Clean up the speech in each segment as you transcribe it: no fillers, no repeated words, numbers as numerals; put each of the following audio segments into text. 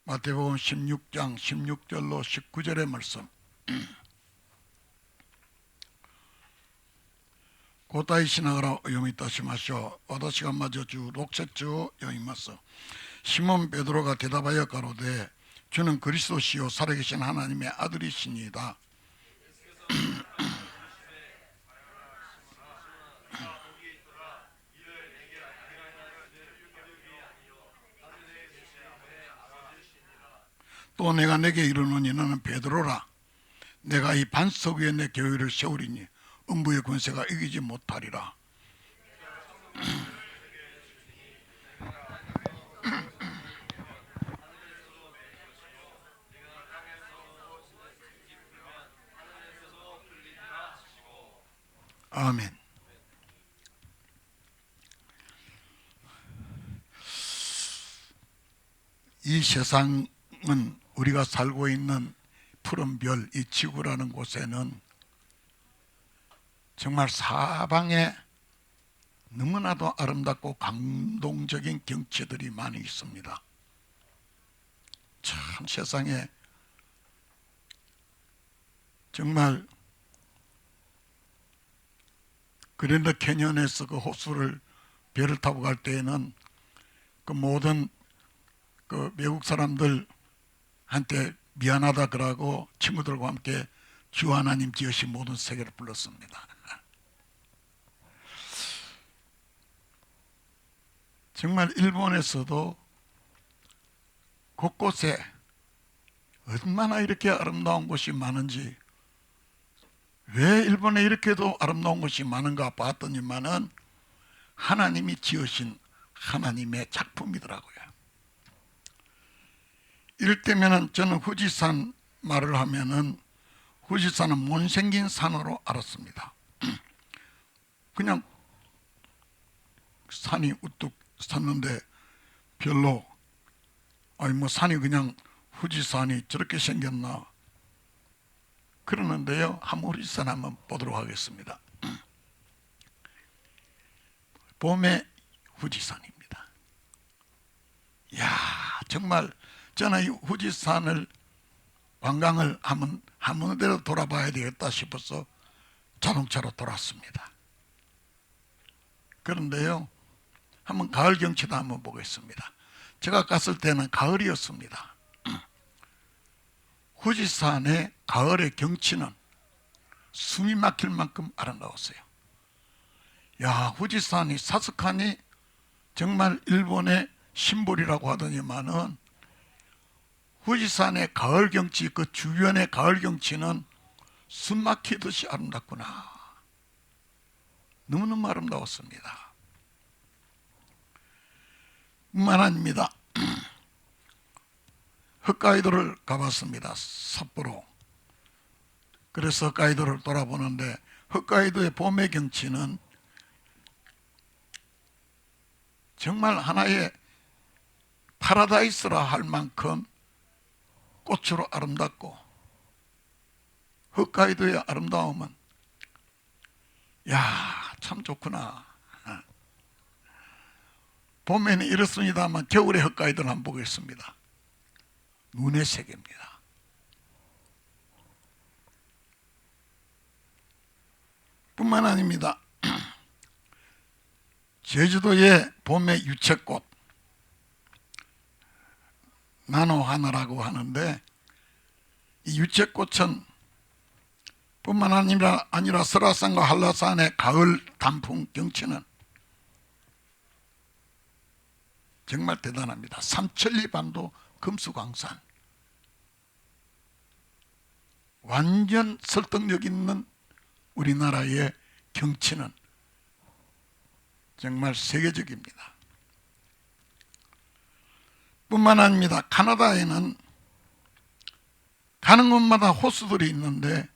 마태복음 16장 16절로 19절의 말씀. 答えしながらお読みいたしましょう。私がまず16節を読みます。シモン・ペドロが대답하여 가로되 주는 그리스도시요 살아계신 하나님의 아들이시니이다. 또 내가 내게 이르노니 너는 베드로라. 내가 이 반석 위에 내 교회를 세우리니 음부의 권세가 이기지 못하리라. 아멘. 이 세상은 우리가 살고 있는 푸른 별, 이 지구라는 곳에는 정말 사방에 너무나도 아름답고 감동적인 경치들이 많이 있습니다. 참 세상에 정말 그랜드 캐년에서 그 호수를 배를 타고 갈 때에는 그 모든 그 외국 사람들한테 미안하다 그러고 친구들과 함께 주 하나님 지으신 모든 세계를 불렀습니다. 정말 일본에서도 곳곳에 얼마나 이렇게 아름다운 곳이 많은지, 왜 일본에 이렇게도 아름다운 곳이 많은가 봤더니만은 하나님이 지으신 하나님의 작품이더라고요. 이럴 때면은 저는 후지산 말을 하면은 후지산은 못생긴 산으로 알았습니다. 그냥 산이 우뚝 섰는데 별로 산이 그냥 후지산이 저렇게 생겼나 그러는데요. 한번 후지산 한번 보도록 하겠습니다. 봄의 후지산입니다. 이야, 정말 저는 이 후지산을 관광을 한 번대로 돌아봐야 되겠다 싶어서 자동차로 돌았습니다. 그런데요, 한번 가을 경치도 한번 보겠습니다. 제가 갔을 때는 가을이었습니다. 후지산의 가을의 경치는 숨이 막힐 만큼 아름다웠어요. 야, 후지산이 사스칸이 정말 일본의 심볼이라고 하더니만은 후지산의 가을 경치, 그 주변의 가을 경치는 숨 막히듯이 아름답구나. 너무너무 아름다웠습니다. 뿐만 아닙니다. 홋카이도를 가봤습니다. 삿포로. 그래서 홋카이도를 돌아보는데 홋카이도의 봄의 경치는 정말 하나의 파라다이스라 할 만큼 꽃으로 아름답고, 홋카이도의 아름다움은 야, 참 좋구나. 봄에는 이렇습니다만 겨울의 홋카이도를 한번 보겠습니다. 눈의 세계입니다. 뿐만 아닙니다. 제주도의 봄의 유채꽃, 나노하나라고 하는데, 이 유채꽃은 뿐만 아니라 설화산과 한라산의 가을 단풍 경치는 정말 대단합니다. 삼천리반도 금수광산, 완전 설득력 있는 우리나라의 경치는 정말 세계적입니다. 뿐만 아닙니다. 카나다에는 가는 곳마다 호수들이 있는데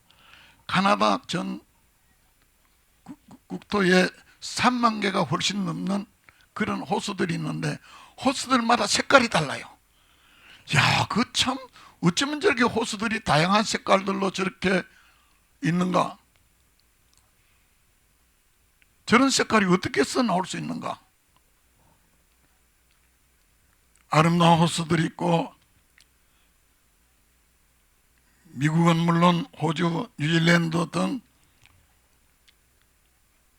카나다 전 국토에 3만 개가 훨씬 넘는 그런 호수들이 있는데 호수들마다 색깔이 달라요. 야, 그 참 어쩌면 저렇게 호수들이 다양한 색깔들로 저렇게 있는가? 저런 색깔이 어떻게 써 나올 수 있는가? 아름다운 호수들이 있고 미국은 물론 호주, 뉴질랜드 등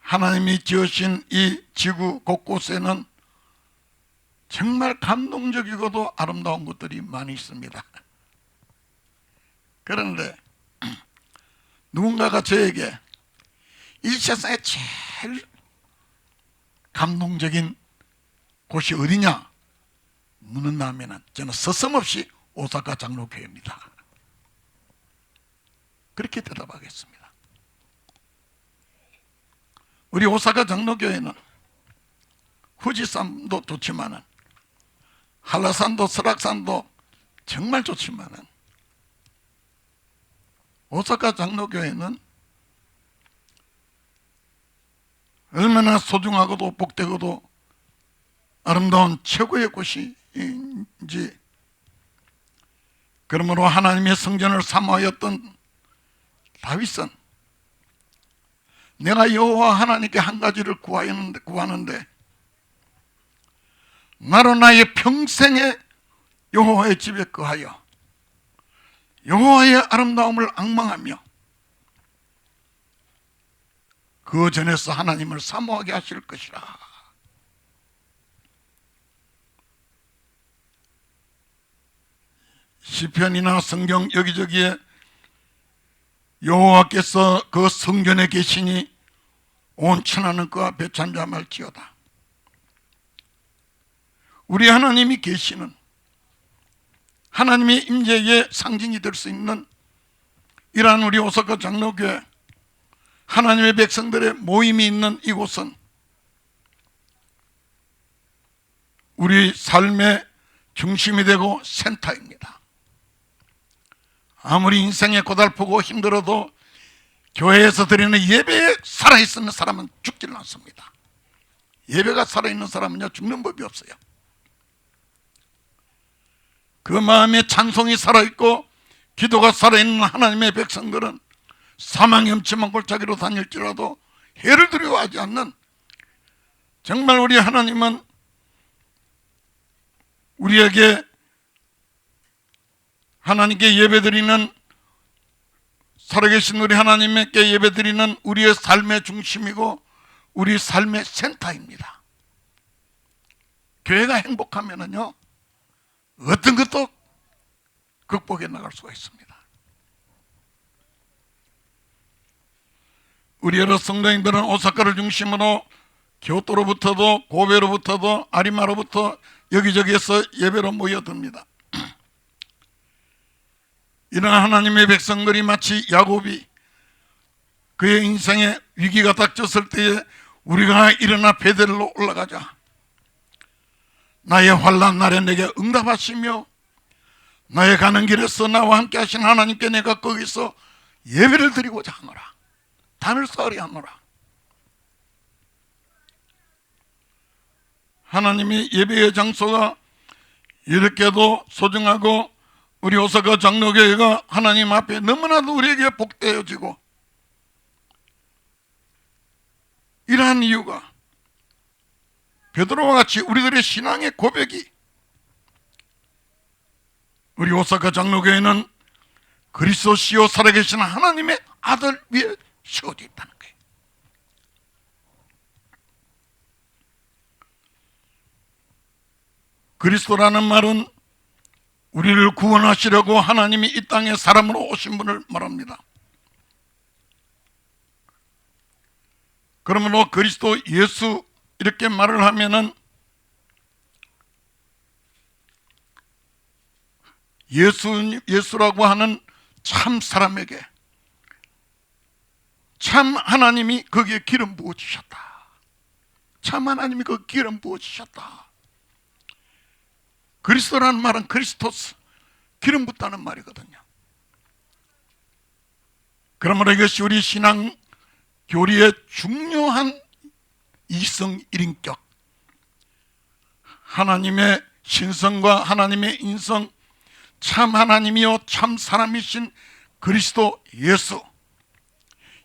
하나님이 지으신 이 지구 곳곳에는 정말 감동적이고도 아름다운 것들이 많이 있습니다. 그런데 누군가가 저에게 이 세상에 제일 감동적인 곳이 어디냐 묻는다면 저는 서슴없이 오사카 장로교회입니다. 그렇게 대답하겠습니다. 우리 오사카 장로교회는 후지산도 좋지만은 한라산도 설악산도 정말 좋지만은 오사카 장로교회는 얼마나 소중하고도 복되고도 아름다운 최고의 곳인지, 그러므로 하나님의 성전을 사모하였던 다윗은 내가 여호와 하나님께 한 가지를 구하는데 나로 나의 평생에 여호와의 집에 거하여 여호와의 아름다움을 앙망하며 그 전에서 하나님을 사모하게 하실 것이라. 시편이나 성경 여기저기에 여호와께서 그 성전에 계시니 온 천하는 그와 배찬자말지어다. 우리 하나님이 계시는, 하나님의 임재의 상징이 될 수 있는 이러한 우리 오사카 장로교회 하나님의 백성들의 모임이 있는 이곳은 우리 삶의 중심이 되고 센터입니다. 아무리 인생이 고달프고 힘들어도 교회에서 드리는 예배에 살아있는 사람은 죽지는 않습니다. 예배가 살아있는 사람은요 죽는 법이 없어요. 그 마음에 찬송이 살아있고 기도가 살아있는 하나님의 백성들은 사망의 음침한 골짜기로 다닐지라도 해를 두려워하지 않는, 정말 우리 하나님은 우리에게 하나님께 예배드리는, 살아계신 우리 하나님께 예배드리는 우리의 삶의 중심이고 우리 삶의 센터입니다. 교회가 행복하면은요 어떤 것도 극복해 나갈 수가 있습니다. 우리 여러 성도님들은 오사카를 중심으로 교토로부터도 고베로부터도 아리마로부터 여기저기에서 예배로 모여듭니다. 이런 하나님의 백성들이 마치 야곱이 그의 인생에 위기가 닥쳤을 때에 우리가 일어나 베델로 올라가자, 나의 환난 날에 내게 응답하시며 나의 가는 길에서 나와 함께 하신 하나님께 내가 거기서 예배를 드리고자 하노라, 단을 쌓으려 하노라. 하나님의 예배의 장소가 이렇게도 소중하고 우리 오사카 장로교회가 하나님 앞에 너무나도 우리에게 복되어지고, 이러한 이유가 베드로와 같이 우리들의 신앙의 고백이, 우리 오사카 장로교회는 그리스도시요 살아계신 하나님의 아들 위에 세워져 있다는 거예요. 그리스도라는 말은 우리를 구원하시려고 하나님이 이 땅에 사람으로 오신 분을 말합니다. 그러므로 그리스도 예수 이렇게 말을 하면은 예수라고 하는 참 사람에게 참 하나님이 거기에 기름 부어주셨다. 참 하나님이 그 기름 부어주셨다. 그리스도라는 말은 크리스토스, 기름 붓다는 말이거든요. 그러므로 이것이 우리 신앙 교리의 중요한 이성 일인격, 하나님의 신성과 하나님의 인성, 참 하나님이요 참 사람이신 그리스도 예수,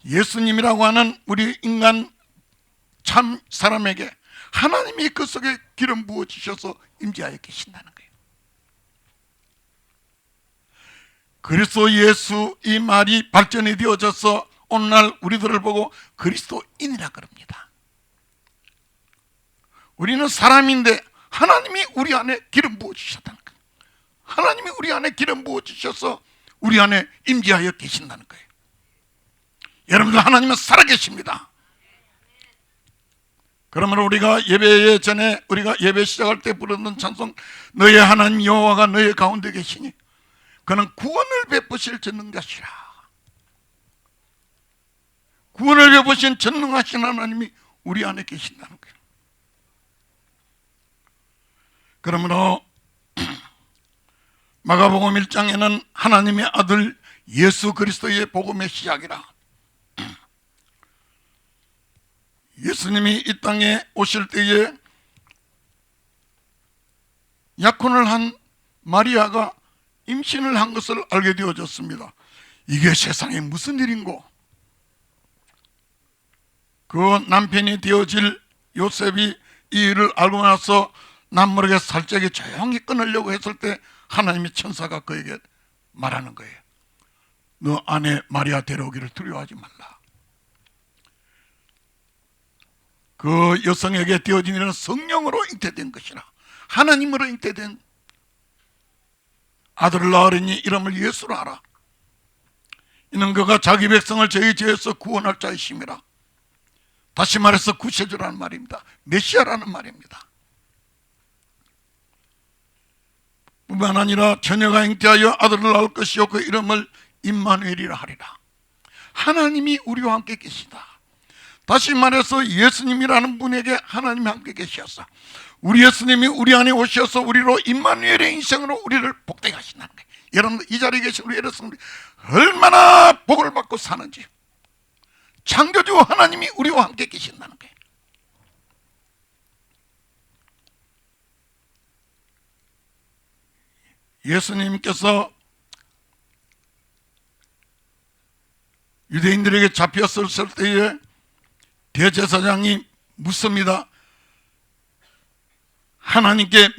예수님이라고 하는 우리 인간 참 사람에게 하나님이 그 속에 기름 부어주셔서 임재하여 계신다는 거예요. 그리스도 예수 이 말이 발전이 되어져서 오늘날 우리들을 보고 그리스도인이라 그럽니다. 우리는 사람인데 하나님이 우리 안에 기름 부어주셨다는 거예요. 하나님이 우리 안에 기름 부어주셔서 우리 안에 임재하여 계신다는 거예요. 여러분들, 하나님은 살아계십니다. 그러면 우리가 예배 전에 우리가 예배 시작할 때 부르는 찬송, 너의 하나님 여호와가 너의 가운데 계시니 그는 구원을 베푸실 전능자시라. 구원을 베푸신 전능하신 하나님이 우리 안에 계신다는 거예요. 그러므로 마가복음 1장에는 하나님의 아들 예수 그리스도의 복음의 시작이라. 예수님이 이 땅에 오실 때에 약혼을 한 마리아가 임신을 한 것을 알게 되어졌습니다. 이게 세상에 무슨 일인고? 그 남편이 되어질 요셉이 이 일을 알고 나서 남모르게 살짝이 조용히 끊으려고 했을 때 하나님의 천사가 그에게 말하는 거예요. 너 아내 마리아 데려오기를 두려워하지 말라. 그 여성에게 되어진 일은 성령으로 잉태된 것이라. 하나님으로 잉태된 아들을 낳으리니 이름을 예수로 하라. 이는 그가 자기 백성을 저희 죄에서 구원할 자이심이라. 다시 말해서 구세주라는 말입니다. 메시아라는 말입니다. 뿐만 아니라 처녀가 잉태하여 아들을 낳을 것이요 그 이름을 임마누엘이라 하리라. 하나님이 우리와 함께 계시다. 다시 말해서 예수님이라는 분에게 하나님이 함께 계셔서 우리 예수님이 우리 안에 오셔서 우리로 임마누엘의 인생으로 우리를 복되게 하신다는 거예요. 여러분, 이 자리에 계신 우리 여러분들이 얼마나 복을 받고 사는지, 창조주 하나님이 우리와 함께 계신다는 거예요. 예수님께서 유대인들에게 잡혔을 때에 대제사장이 묻습니다. 하나님께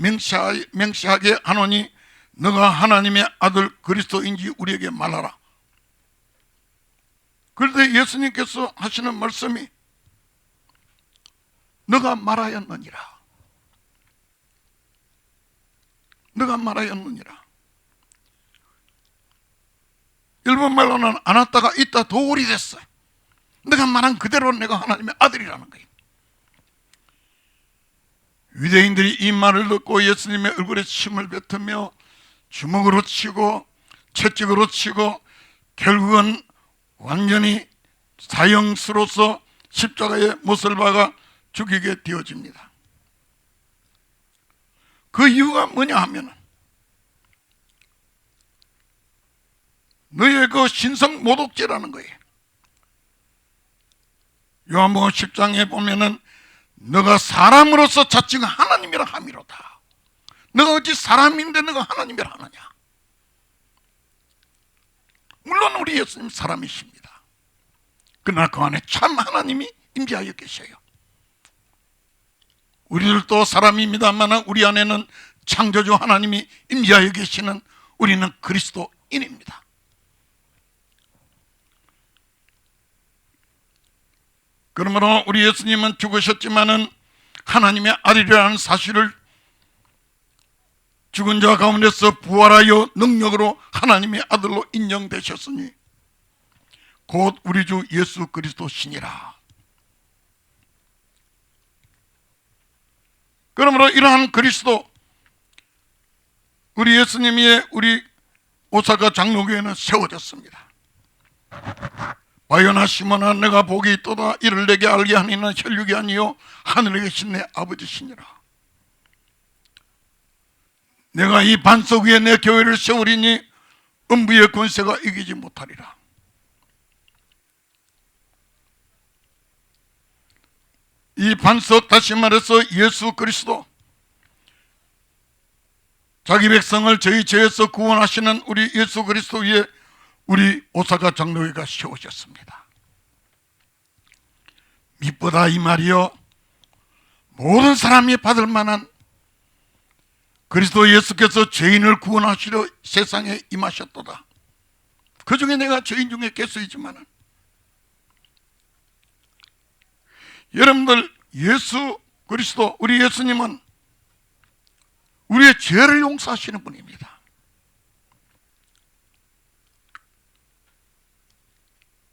맹세하게 하노니 너가 하나님의 아들 그리스도인지 우리에게 말하라. 그런데 예수님께서 하시는 말씀이 너가 말하였느니라. 너가 말하였느니라. 일본 말로는 안 왔다가 있다 도울이 됐어요. 내가 말한 그대로 내가 하나님의 아들이라는 거예요. 유대인들이 이 말을 듣고 예수님의 얼굴에 침을 뱉으며 주먹으로 치고 채찍으로 치고 결국은 완전히 사형수로서 십자가에 못을 박아 죽이게 되어집니다. 그 이유가 뭐냐 하면 너의 그 신성 모독죄라는 거예요. 요한복음 10장에 보면은 너가 사람으로서 자칭 하나님이라 함이로다. 너가 어찌 사람인데 너가 하나님이라 하느냐. 물론 우리 예수님 사람이십니다. 그러나 그 안에 참 하나님이 임재하여 계셔요. 우리들도 사람입니다만 우리 안에는 창조주 하나님이 임재하여 계시는 우리는 그리스도인입니다. 그러므로 우리 예수님은 죽으셨지만은 하나님의 아들이라는 사실을 죽은 자 가운데서 부활하여 능력으로 하나님의 아들로 인정되셨으니 곧 우리 주 예수 그리스도시니라. 그러므로 이러한 그리스도, 우리 예수님이 우리 오사카 장로교회는 세워졌습니다. 바요나 시몬아 내가 복이 있도다. 이를 내게 알게 하니는 혈육이 아니요 하늘에 계신 내 아버지시니라. 내가 이 반석 위에 내 교회를 세우리니 음부의 권세가 이기지 못하리라. 이 반석, 다시 말해서 예수 그리스도, 자기 백성을 저희 죄에서 구원하시는 우리 예수 그리스도 위에 우리 오사카 장로회가 세워졌습니다. 밑보다 이 말이요 모든 사람이 받을 만한 그리스도 예수께서 죄인을 구원하시려 세상에 임하셨도다. 그 중에 내가 죄인 중에 개수이지만은, 여러분들 예수 그리스도, 우리 예수님은 우리의 죄를 용서하시는 분입니다.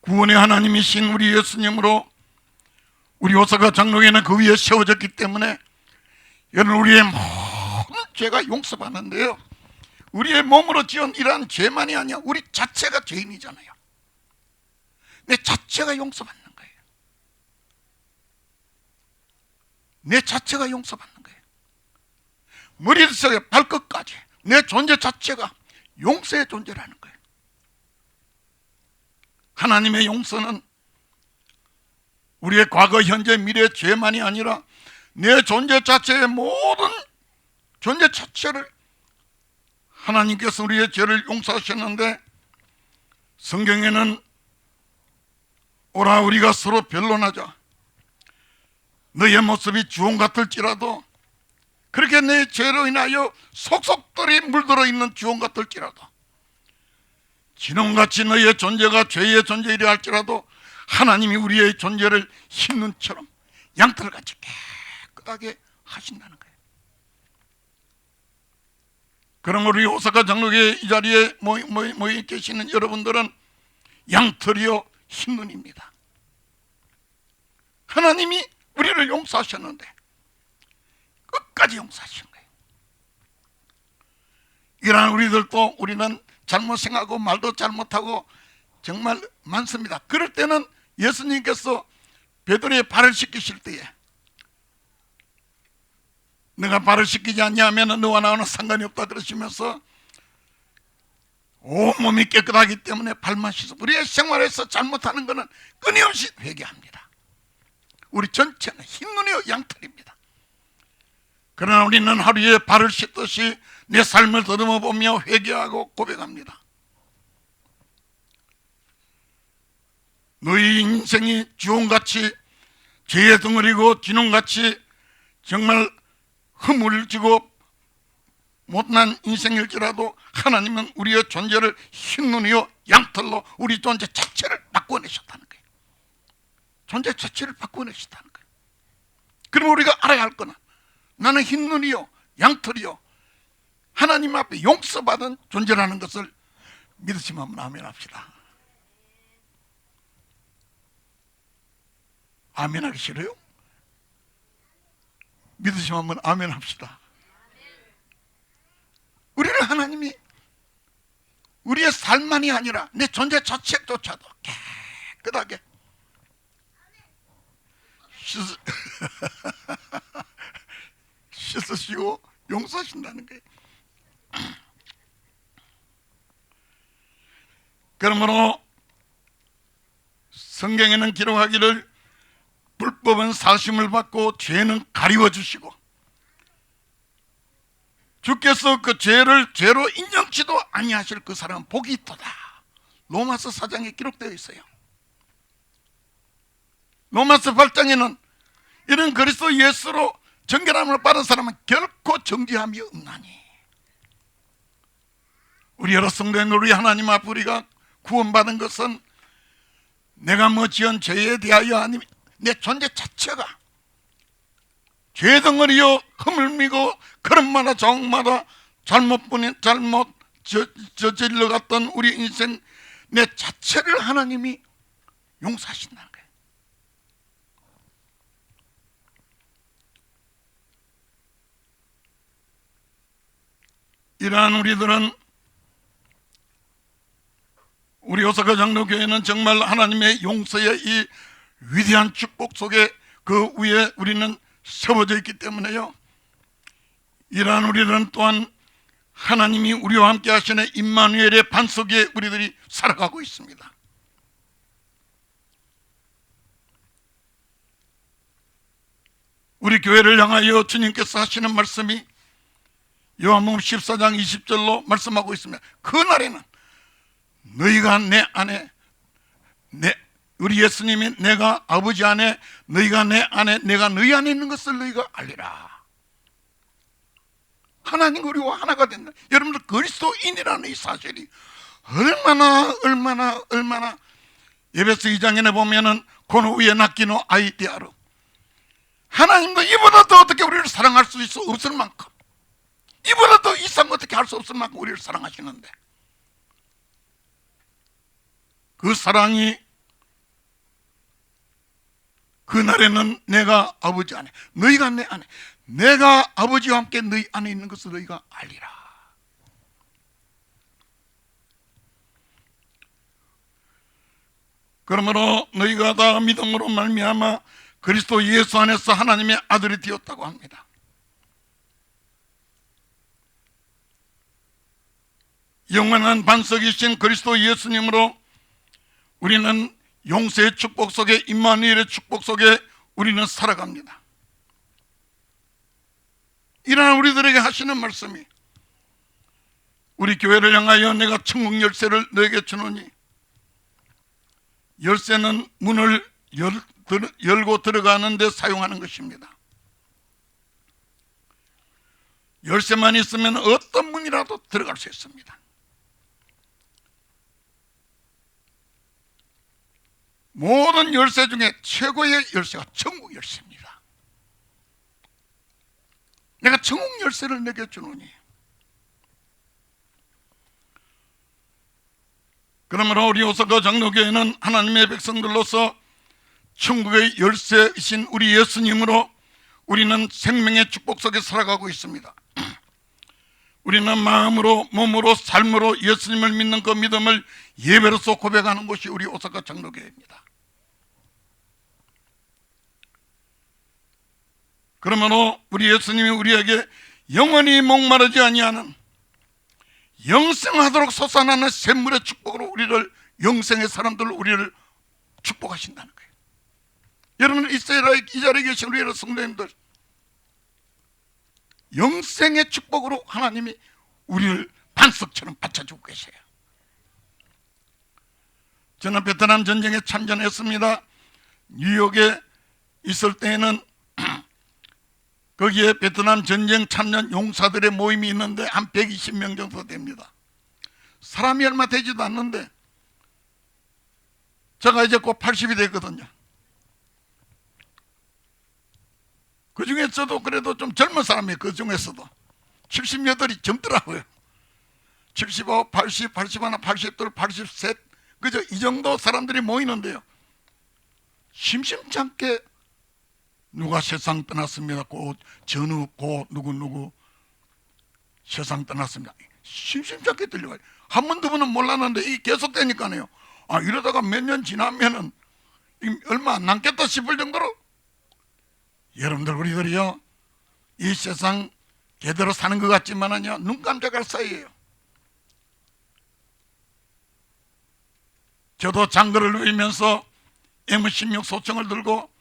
구원의 하나님이신 우리 예수님으로 우리 오사카 장로교회는 그 위에 세워졌기 때문에 여러분, 우리의 모든 죄가 용서받는데요, 우리의 몸으로 지은 이러한 죄만이 아니야, 우리 자체가 죄인이잖아요. 내 자체가 용서받는 거예요. 내 자체가 용서받는 거예요. 머리에서 발끝까지 내 존재 자체가 용서의 존재라는 거예요. 하나님의 용서는 우리의 과거, 현재, 미래의 죄만이 아니라 내 존재 자체의 모든 존재 자체를 하나님께서 우리의 죄를 용서하셨는데, 성경에는 오라 우리가 서로 변론하자, 너의 모습이 주홍 같을지라도, 그렇게 내 죄로 인하여 속속들이 물들어 있는 주홍 같을지라도, 진홍같이 너의 존재가 죄의 존재이라 할지라도 하나님이 우리의 존재를 흰눈처럼 양털같이 깨끗하게 하신다는 거예요. 그럼 우리 오사카 장로교회 이 자리에 모여 계시는 여러분들은 양털이요 흰눈입니다. 하나님이 우리를 용서하셨는데 끝까지 용서하신 거예요. 이러한 우리들도, 우리는 잘못 생각하고 말도 잘못하고 정말 많습니다. 그럴 때는 예수님께서 베드로의 발을 씻기실 때에, 내가 발을 씻기지 않냐면 너와 나와는 상관이 없다 그러시면서 온몸이 깨끗하기 때문에 발만 씻어. 우리의 생활에서 잘못하는 것은 끊임없이 회개합니다. 우리 전체는 흰눈이요 양털입니다. 그러나 우리는 하루에 발을 씻듯이 내 삶을 더듬어 보며 회개하고 고백합니다. 너희 인생이 주홍같이 죄의 덩어리고 진홍같이 정말 허물지고 못난 인생일지라도 하나님은 우리의 존재를 흰눈이요 양털로 우리 존재 자체를 바꿔내셨다는 거예요. 존재 자체를 바꿔내셨다는 거예요. 그럼 우리가 알아야 할 거는, 나는 흰눈이요 양털이요 하나님 앞에 용서받은 존재라는 것을 믿으시면 아멘 합시다. 아멘 하기 싫어요? 믿으시면 아멘 합시다. 우리는 하나님이 우리의 삶만이 아니라 내 존재 자체조차도 깨끗하게 씻으시고 용서하신다는 거예요. 그러므로 성경에는 기록하기를 불법은 사심을 받고 죄는 가리워 주시고 주께서 그 죄를 죄로 인정치도 아니하실 그 사람은 복이 있도다. 로마서 4장에 기록되어 있어요. 로마서 8장에는 이런 그리스도 예수로 정결함을 받은 사람은 결코 정죄함이 없나니. 우리 여러 성도인 우리 하나님 앞 우리가 구원받은 것은 내가 뭐 지은 죄에 대하여 아니면 내 존재 자체가 죄덩어리요 허물미고 그릇마다 정마다 잘못 저질러 갔던 우리 인생 내 자체를 하나님이 용서하신다는 거예요. 이러한 우리들은, 우리 오사카 장로교회는 정말 하나님의 용서의 이 위대한 축복 속에 그 위에 우리는 세워져 있기 때문에요, 이러한 우리들은 또한 하나님이 우리와 함께 하시는 임마누엘의 반 속에 우리들이 살아가고 있습니다. 우리 교회를 향하여 주님께서 하시는 말씀이 요한복음 14장 20절로 말씀하고 있습니다. 그날에는 너희가 내 안에, 우리 예수님이 내가 아버지 안에, 너희가 내 안에, 내가 너희 안에 있는 것을 너희가 알리라. 하나님 우리와 하나가 된다. 여러분들 그리스도인이라는 이 사실이 얼마나 에베소 2장에 보면은 고노 위에 낚이노 아이디아로 하나님도 이보다 더 어떻게 우리를 사랑할 수 있어 없을 만큼, 이보다 더 이상 어떻게 할 수 없을 만큼 우리를 사랑하시는데, 그 사랑이 그날에는 내가 아버지 안에, 너희가 내 안에, 내가 아버지와 함께 너희 안에 있는 것을 너희가 알리라. 그러므로 너희가 다 믿음으로 말미암아 그리스도 예수 안에서 하나님의 아들이 되었다고 합니다. 영원한 반석이신 그리스도 예수님으로 우리는 용서의 축복 속에, 임마누엘의 축복 속에 우리는 살아갑니다. 이러한 우리들에게 하시는 말씀이, 우리 교회를 향하여 내가 천국 열쇠를 너에게 주노니, 열쇠는 문을 열고 들어가는 데 사용하는 것입니다. 열쇠만 있으면 어떤 문이라도 들어갈 수 있습니다. 모든 열쇠 중에 최고의 열쇠가 천국 열쇠입니다. 내가 천국 열쇠를 내게 주노니, 그러므로 우리 오사카 장로교회는 하나님의 백성들로서 천국의 열쇠이신 우리 예수님으로 우리는 생명의 축복 속에 살아가고 있습니다. 우리는 마음으로, 몸으로, 삶으로 예수님을 믿는 그 믿음을 예배로서 고백하는 것이 우리 오사카 장로교회입니다. 그러므로 우리 예수님이 우리에게 영원히 목마르지 아니하는 영생하도록 솟아나는 샘물의 축복으로 우리를, 영생의 사람들을, 우리를 축복하신다는 거예요. 여러분, 이 자리에 계신 우리 성도님들, 영생의 축복으로 하나님이 우리를 반석처럼 받쳐주고 계세요. 저는 베트남 전쟁에 참전했습니다. 뉴욕에 있을 때에는 거기에 베트남 전쟁 참전 용사들의 모임이 있는데 한 120명 정도 됩니다. 사람이 얼마 되지도 않는데, 제가 이제 곧 80이 됐거든요. 그 중에서도 그래도 좀 젊은 사람이, 그 중에서도 78이 젊더라고요. 75, 80, 81, 82, 83, 그저 이 정도 사람들이 모이는데요, 심심치 않게 누가 세상 떠났습니다. 고 전후 고 누구 세상 떠났습니다. 심심치 않게 들려가요. 한 번 두 번은 몰랐는데 이게 계속되니까요, 아, 이러다가 몇 년 지나면은 얼마 안 남겠다 싶을 정도로, 여러분들, 우리들이요, 이 세상 제대로 사는 것 같지만은요, 눈 깜짝할 사이에요. 저도 장거를 누리면서 M16 소총을 들고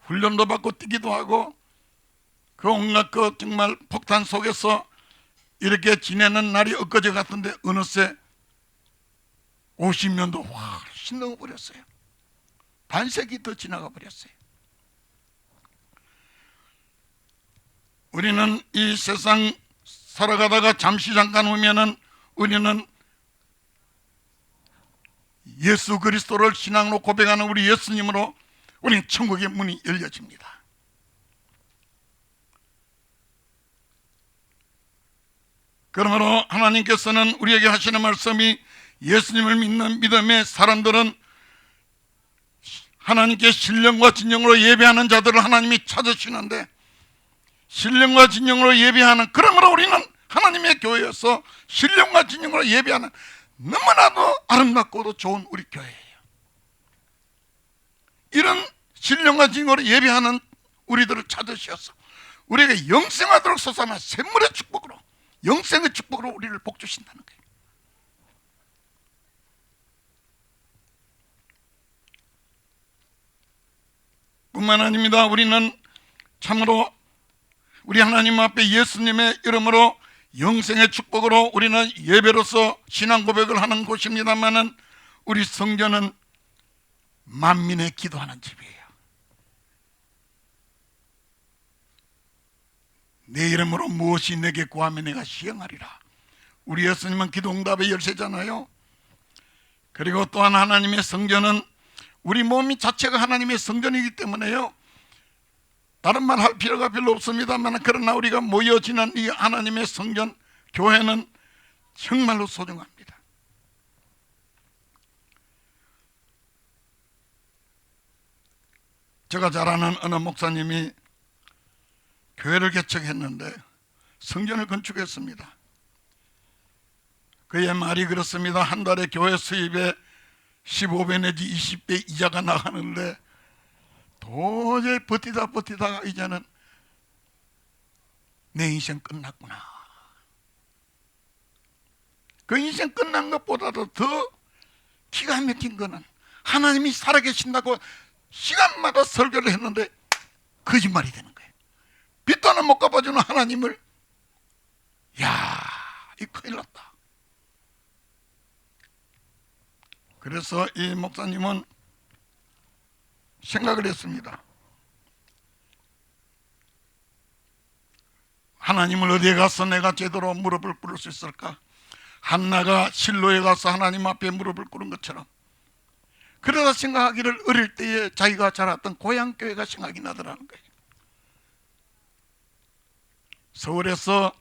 훈련도 받고 뛰기도 하고, 그 온갖 그 정말 폭탄 속에서 이렇게 지내는 날이 엊그제 같은데 어느새 50년도 훨씬 넘어버렸어요. 반세기 더 지나가 버렸어요. 우리는 이 세상 살아가다가 잠시 잠깐 오면은 우리는 예수 그리스도를 신앙으로 고백하는 우리 예수님으로 우리는 천국의 문이 열려집니다. 그러므로 하나님께서는 우리에게 하시는 말씀이, 예수님을 믿는 믿음의 사람들은 하나님께 신령과 진정으로 예배하는 자들을 하나님이 찾으시는데, 신령과 진정으로 예배하는, 그러므로 우리는 하나님의 교회에서 신령과 진정으로 예배하는 너무나도 아름답고도 좋은 우리 교회예요. 이런 신령과 진정으로 예배하는 우리들을 찾으셔서 우리에게 영생하도록 솟아난 샘물의 축복으로, 영생의 축복으로 우리를 복주신다는 거예요. 뿐만 아닙니다. 우리는 참으로 우리 하나님 앞에 예수님의 이름으로 영생의 축복으로 우리는 예배로서 신앙 고백을 하는 곳입니다만은, 우리 성전은 만민의 기도하는 집이에요. 내 이름으로 무엇이 내게 구하면 내가 시행하리라. 우리 예수님은 기도 응답의 열쇠잖아요. 그리고 또한 하나님의 성전은 우리 몸이 자체가 하나님의 성전이기 때문에요, 다른 말 할 필요가 별로 없습니다만, 그러나 우리가 모여지는 이 하나님의 성전, 교회는 정말로 소중합니다. 제가 잘 아는 어느 목사님이 교회를 개척했는데 성전을 건축했습니다. 그의 말이 그렇습니다. 한 달에 교회 수입에 15배 내지 20배 이자가 나가는데 도저히 버티다가 이제는 내 인생 끝났구나. 그 인생 끝난 것보다도 더 기가 막힌 거는 하나님이 살아계신다고 시간마다 설교를 했는데 거짓말이 되는 거예요. 빚돈을 못 갚아주는 하나님을, 야, 이 큰일 났다. 그래서 이 목사님은 생각을 했습니다. 하나님을 어디에 가서 내가 제대로 무릎을 꿇을 수 있을까? 한나가 실로에 가서 하나님 앞에 무릎을 꿇은 것처럼, 그러다 생각하기를 어릴 때에 자기가 자랐던 고향교회가 생각이 나더라는 거예요. 서울에서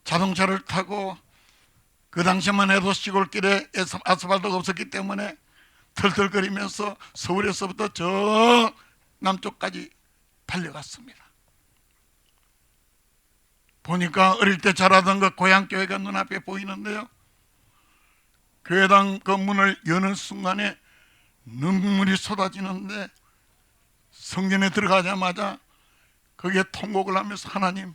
자동차를 타고, 그 당시만 해도 시골길에 아스팔트가 없었기 때문에 털털거리면서 서울에서부터 저 남쪽까지 달려갔습니다. 보니까 어릴 때 자라던 그 고향교회가 눈앞에 보이는데요, 교회당 그 문을 여는 순간에 눈물이 쏟아지는데, 성전에 들어가자마자 거기에 통곡을 하면서, 하나님,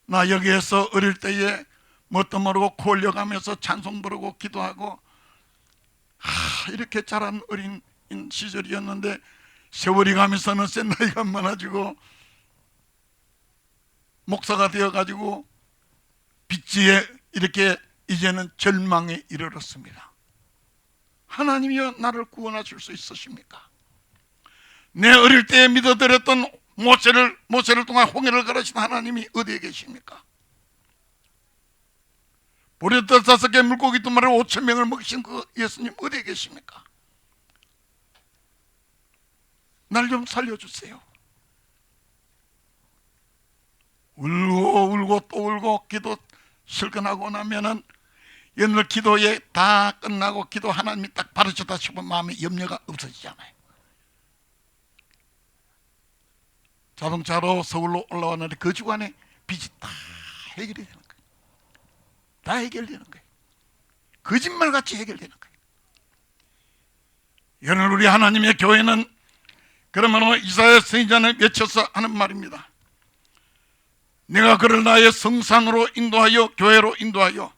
나 여기에서 어릴 때에 뭣도 모르고 코 올려가면서 찬송 부르고 기도하고 이렇게 자란 어린 시절이었는데, 세월이 가면서는 어느새 나이가 많아지고 목사가 되어가지고 빚지에 이렇게 이제는 절망에 이르렀습니다. 하나님이여 나를 구원하실 수 있으십니까? 내 어릴 때에 믿어드렸던 모세를 통한 홍해를 가르친 하나님이 어디에 계십니까? 보리 5개 물고기 2마리 5,000명을 먹이신 그 예수님 어디에 계십니까? 날 좀 살려주세요. 울고 또 울고 기도 실컷 하고 나면은 옛날 기도에 다 끝나고 기도 하나님이 딱 받으셨다 싶은 마음에 염려가 없어지잖아요. 자동차로 서울로 올라왔는데 그 주간에 빚이 다 해결이 되는 거예요. 다 해결되는 거예요. 거짓말같이 해결되는 거예요. 여러분, 우리 하나님의 교회는 그러면 이사야 선지자는 외쳐서 하는 말입니다. 내가 그를 나의 성산으로 인도하여 교회로 인도하여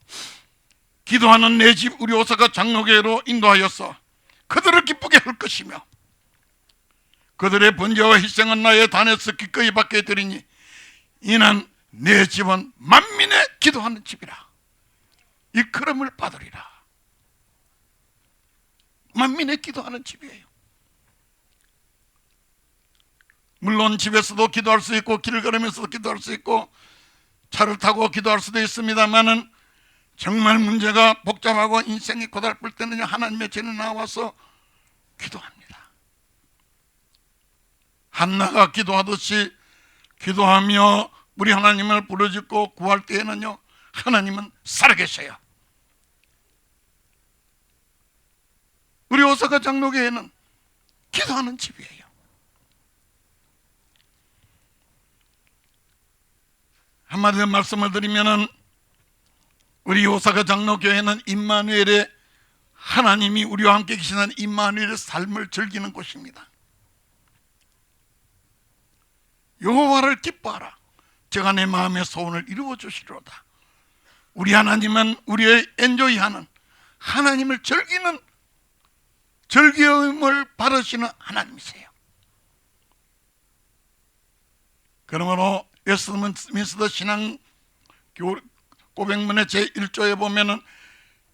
기도하는 내 집 우리 오사카 장로교회로 인도하여서 그들을 기쁘게 할 것이며 그들의 번제와 희생은 나의 단에서 기꺼이 받게 되리니 이는 내 집은 만민의 기도하는 집이라. 일컬음을 받으리라. 만민의 기도하는 집이에요. 물론 집에서도 기도할 수 있고 길을 걸으면서도 기도할 수 있고 차를 타고 기도할 수도 있습니다만은 정말 문제가 복잡하고 인생이 고달플 때는 하나님의 전에 나와서 기도합니다. 한나가 기도하듯이 기도하며 우리 하나님을 부르짖고 구할 때에는요, 하나님은 살아계셔요. 우리 오사카 장로교회는 기도하는 집이에요. 한마디로 말씀을 드리면은 우리 오사카 장로교회는 임마누엘의 하나님이 우리와 함께 계시는 임마누엘의 삶을 즐기는 곳입니다. 여호와를 기뻐하라. 제가 내 마음의 소원을 이루어 주시리로다. 우리 하나님은 우리의 엔조이하는 하나님을 즐기는 즐거움을 받으시는 하나님이세요. 그러므로 웨스트민스터 신앙 고백문의 제1조에 보면은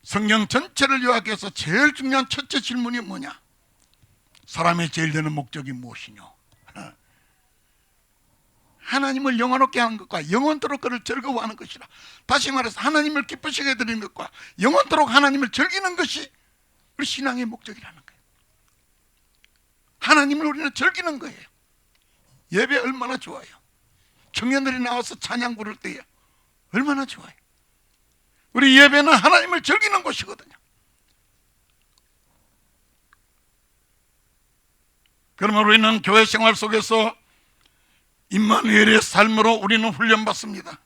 성경 전체를 요약해서 제일 중요한 첫째 질문이 뭐냐? 사람의 제일 되는 목적이 무엇이뇨? 하나님을 영원롭게 하는 것과 영원토록 그를 즐거워하는 것이라. 다시 말해서 하나님을 기쁘시게 해드리는 것과 영원토록 하나님을 즐기는 것이 우리 신앙의 목적이라는 거예요. 하나님을 우리는 즐기는 거예요. 예배 얼마나 좋아요. 청년들이 나와서 찬양 부를 때에 얼마나 좋아요. 우리 예배는 하나님을 즐기는 곳이거든요. 그러면 우리는 교회 생활 속에서 임마누엘의 삶으로 우리는 훈련받습니다.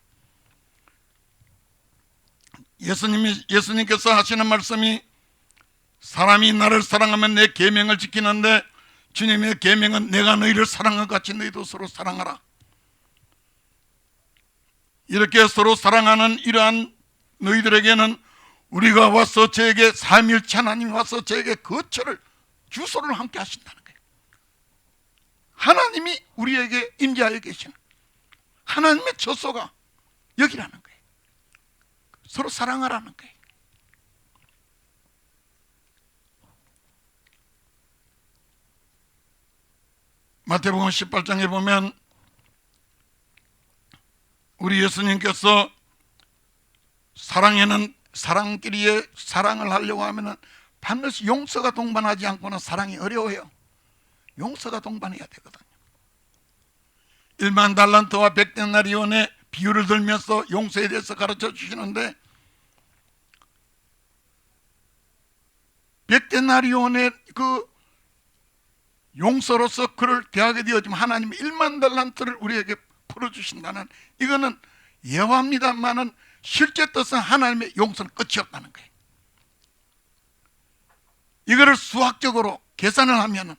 예수님께서 하시는 말씀이 사람이 나를 사랑하면 내 계명을 지키는데 주님의 계명은 내가 너희를 사랑한 것 같이 너희도 서로 사랑하라. 이렇게 서로 사랑하는 이러한 너희들에게는 우리가 와서 저에게 삼일체 하나님이 와서 저에게 거처를 주소를 함께 하신다는 거예요. 하나님이 우리에게 임재하여 계시는 하나님의 처소가 여기라는 거예요. 서로 사랑하라는 거예요. 마태복음 18장에 보면 우리 예수님께서 사랑에는 사랑끼리의 사랑을 하려고 하면은 반드시 용서가 동반하지 않고는 사랑이 어려워요. 용서가 동반해야 되거든요. 1만 달란트와 100데나리온의 비유를 들면서 용서에 대해서 가르쳐 주시는데 100데나리온의 그 용서로서 그를 대하게 되어지면 하나님이 1만 달란트를 우리에게 풀어주신다는, 이거는 예화입니다만은 실제 뜻은 하나님의 용서는 끝이 없다는 거예요. 이거를 수학적으로 계산을 하면은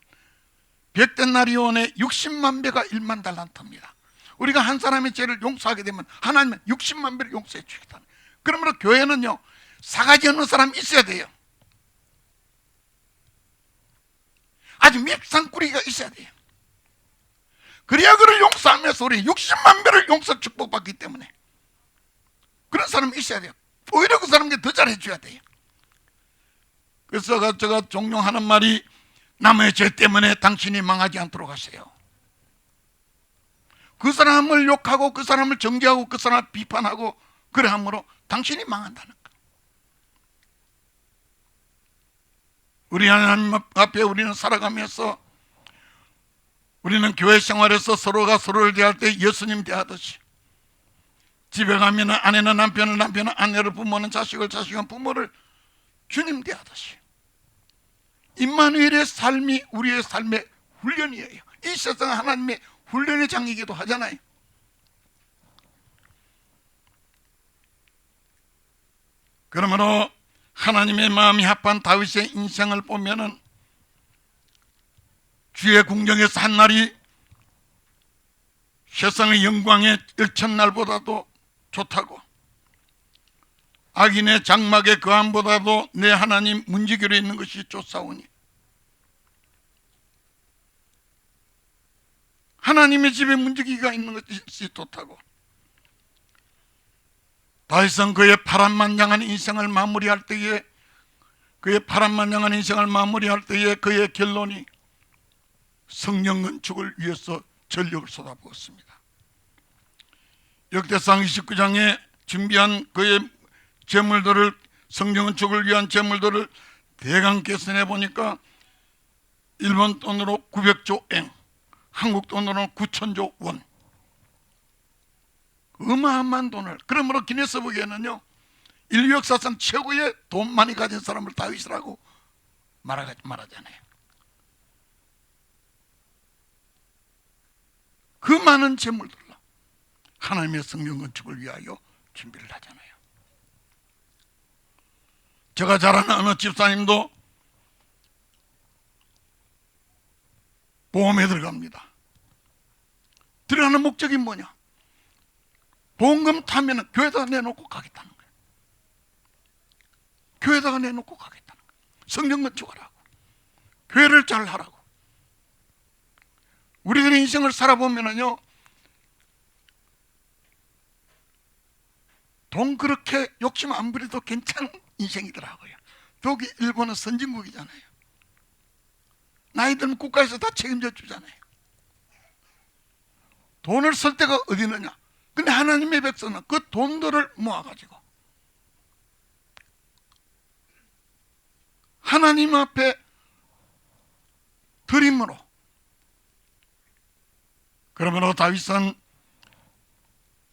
100데나리온의 60만 배가 1만 달란트입니다. 우리가 한 사람의 죄를 용서하게 되면 하나님은 60만 배를 용서해 주겠다는. 그러므로 교회는요, 사가지 없는 사람이 있어야 돼요. 아주 밉상꾸리가 있어야 돼요. 그래야 그를 용서하면서 우리 60만 배를 용서 축복받기 때문에 그런 사람이 있어야 돼요. 오히려 그 사람에게 더 잘해줘야 돼요. 그래서 제가 종종 하는 말이, 남의 죄 때문에 당신이 망하지 않도록 하세요. 그 사람을 욕하고 그 사람을 정죄하고 그 사람을 비판하고 그래 함으로 당신이 망한다는 거예요. 우리 하나님 앞에 우리는 살아가면서 우리는 교회 생활에서 서로가 서로를 대할 때 예수님 대하듯이, 집에 가면 아내는 남편을, 남편은 아내를, 부모는 자식을, 자식은 부모를 주님 대하듯이, 임마누엘의 삶이 우리의 삶의 훈련이에요. 이 세상은 하나님의 훈련의 장이기도 하잖아요. 그러므로 하나님의 마음이 합한 다윗의 인생을 보면은 주의 궁정에서 한 날이 세상의 영광의 일천날보다도 좋다고, 악인의 장막의 거함보다도 내 하나님 문지기로 있는 것이 좋사오니, 하나님의 집에 문지기가 있는 것이 좋다고. 다윗은 그의 파란만장한 인생을 마무리할 때에, 그의 결론이 성령 건축을 위해서 전력을 쏟아부었습니다. 역대상 29장에 준비한 그의 재물들을, 성령 건축을 위한 재물들을 대강 계산해 보니까 일본 돈으로 900조 엔, 한국 돈으로 9천조 원, 어마어마한 돈을. 그러므로 기네스북에는요, 인류 역사상 최고의 돈 많이 가진 사람을 다윗이라고 말하잖아요. 그 많은 재물들로 하나님의 성령 건축을 위하여 준비를 하잖아요. 제가 잘 아는 어느 집사님도 보험에 들어갑니다. 들어가는 목적이 뭐냐? 보험금 타면 교회에다가 내놓고 가겠다는 거예요. 교회에다가 내놓고 가겠다는 거예요. 성령 건축하라고, 교회를 잘 하라고. 우리들의 인생을 살아보면은요, 돈 그렇게 욕심 안 부려도 괜찮은 인생이더라고요. 독일, 일본은 선진국이잖아요. 나이 들면 국가에서 다 책임져 주잖아요. 돈을 쓸 데가 어디 있느냐? 근데 하나님의 백성은 그 돈들을 모아가지고 하나님 앞에 드림으로. 그러므로 다윗은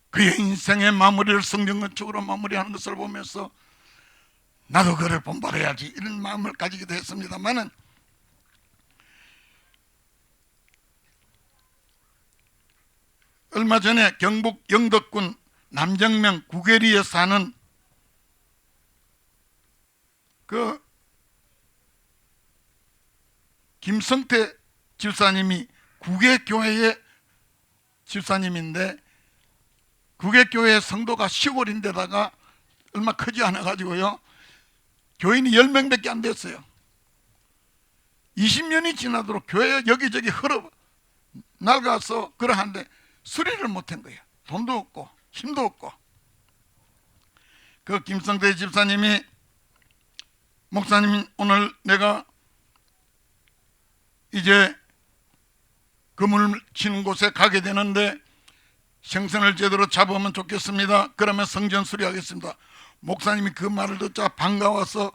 그의 인생의 마무리를 성전 건축으로 마무리하는 것을 보면서 나도 그를 본받아야지 이런 마음을 가지기도 했습니다만은 얼마 전에 경북 영덕군 남정면 구계리에 사는 그 김성태 집사님이 구계교회의 집사님인데, 구계교회 성도가 시골인데다가 얼마 크지 않아 가지고요, 교인이 10명밖에 안 됐어요. 20년이 지나도록 교회 여기저기 흘러 낡아서 그러한데 수리를 못한 거예요. 돈도 없고 힘도 없고. 그 김성태 집사님이, 목사님 오늘 내가 이제 그물 치는 곳에 가게 되는데 생선을 제대로 잡으면 좋겠습니다. 그러면 성전 수리하겠습니다. 목사님이 그 말을 듣자 반가워서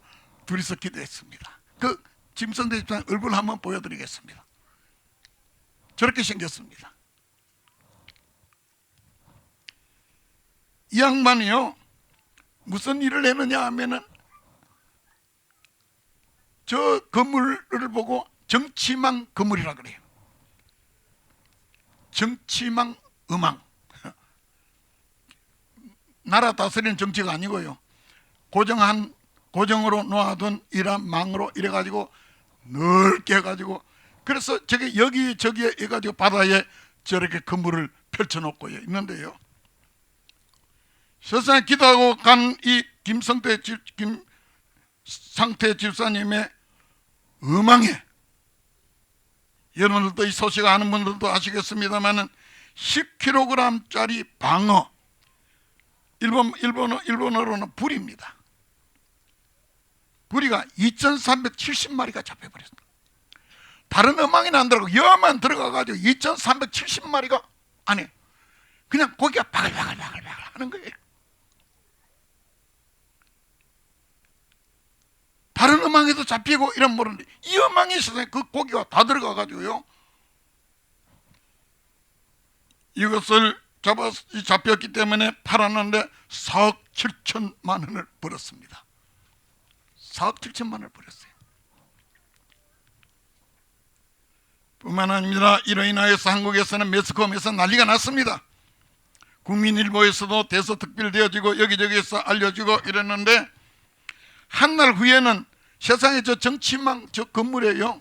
둘이서 기도했습니다. 그 김성태 집사님 얼굴 한번 보여드리겠습니다. 저렇게 생겼습니다. 이 양반이요, 무슨 일을 했느냐 하면은 저 건물을 보고 정치망 건물이라 그래요. 정치망 음망. 나라 다스리는 정치가 아니고요, 고정으로 놓아둔 이런 망으로 이래가지고 넓게 해가지고, 그래서 저게 여기저기에 해가지고 바다에 저렇게 건물을 펼쳐놓고 있는데요, 세상에 기도하고 간 이 김상태 집사님의 음망에, 여러분들도 이 소식 아는 분들도 아시겠습니다만은 10kg짜리 방어, 일본어로는 부리입니다. 부리가 2370마리가 잡혀버렸습니다. 다른 음망이는 안 들어가고 여만 들어가가지고 2370마리가 안에 그냥 고기가 바글바글 하는 거예요. 다른 음망에도 잡히고 이런 모르는데 이 음망에 있어서 그 고기가 다 들어가가지고요, 이것을 잡혔기 때문에 팔았는데 4억 7천만 원을 벌었습니다. 4억 7천만 원을 벌었어요. 뿐만 아니라 이로 인하여서 한국에서는 매스컴에서 난리가 났습니다. 국민일보에서도 대서특필되어지고 여기저기에서 알려지고 이랬는데, 한 날 후에는 세상에 저 정치망 저 건물에요,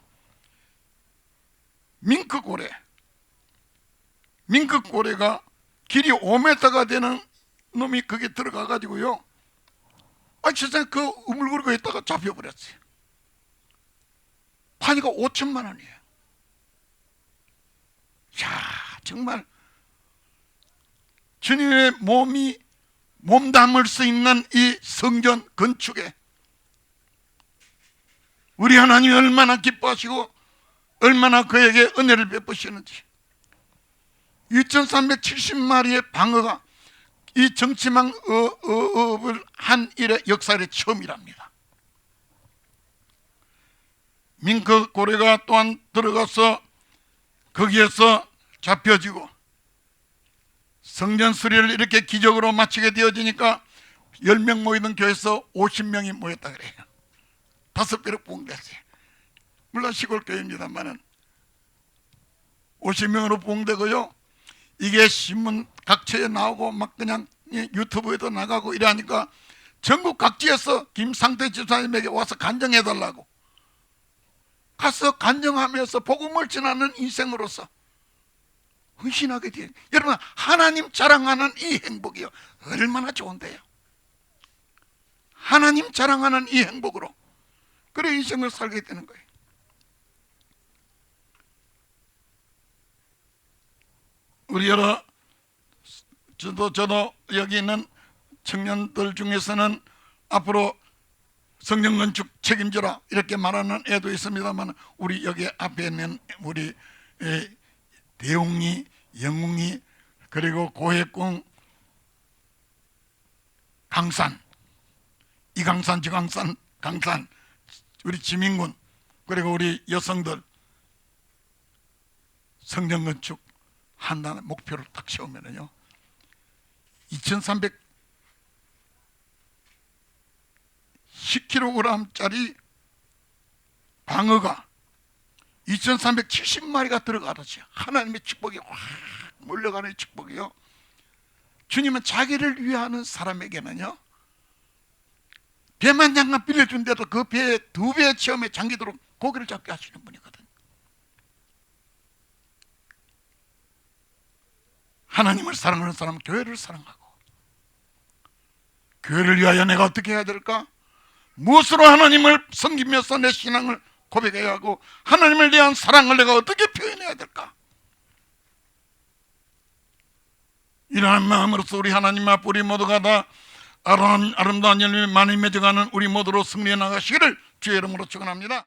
밍크고래가 길이 5m가 되는 놈이 거기에 들어가 가지고요, 세상에 그 우물거리고 있다가 잡혀버렸어요. 파니까 5천만 원이에요. 야, 정말 주님의 몸 담을 수 있는 이 성전 건축에 우리 하나님이 얼마나 기뻐하시고 얼마나 그에게 은혜를 베푸시는지. 2370마리의 방어가 이 정치망 어업을 한 일의 역사의 처음이랍니다. 밍크고래가 또한 들어가서 거기에서 잡혀지고, 성전 수리를 이렇게 기적으로 마치게 되어지니까 10명 모이던 교회에서 50명이 모였다 그래요. 5배로 부흥됐어요. 물론 시골 교회입니다만은 50명으로 부흥되고요, 이게 신문 각처에 나오고 막 그냥 유튜브에도 나가고 이러니까 전국 각지에서 김상태 집사님에게 와서 간증해달라고 가서 간증하면서 복음을 전하는 인생으로서 헌신하게 돼요. 여러분, 하나님 자랑하는 이 행복이요, 얼마나 좋은데요. 하나님 자랑하는 이 행복으로 그래 인생을 살게 되는 거예요. 우리 저도 여기 있는 청년들 중에서는 앞으로 성전 건축 책임져라 이렇게 말하는 애도 있습니다만, 우리 여기 앞에 있는 우리 대웅이, 영웅이, 그리고 고해궁, 강산, 이강산, 저강산, 강산, 우리 지민군 그리고 우리 여성들 성전 건축 한다는 목표를 딱 세우면은요 2310kg짜리 방어가 2370마리가 들어가듯이 하나님의 축복이 확 몰려가는 축복이요. 주님은 자기를 위하는 사람에게는요 배만 잠깐 빌려준데도 그 배에 2배의 체험에 잠기도록 고기를 잡게 하시는 분이거든요. 하나님을 사랑하는 사람은 교회를 사랑하고, 교회를 위하여 내가 어떻게 해야 될까? 무엇으로 하나님을 섬기면서 내 신앙을 고백해야 하고, 하나님을 대한 사랑을 내가 어떻게 표현해야 될까? 이러한 마음으로서 우리 하나님 앞 우리 모두가 다 아름다운 열매 많이 맺어가는 우리 모두로 승리해 나가시기를 주의 이름으로 축원합니다.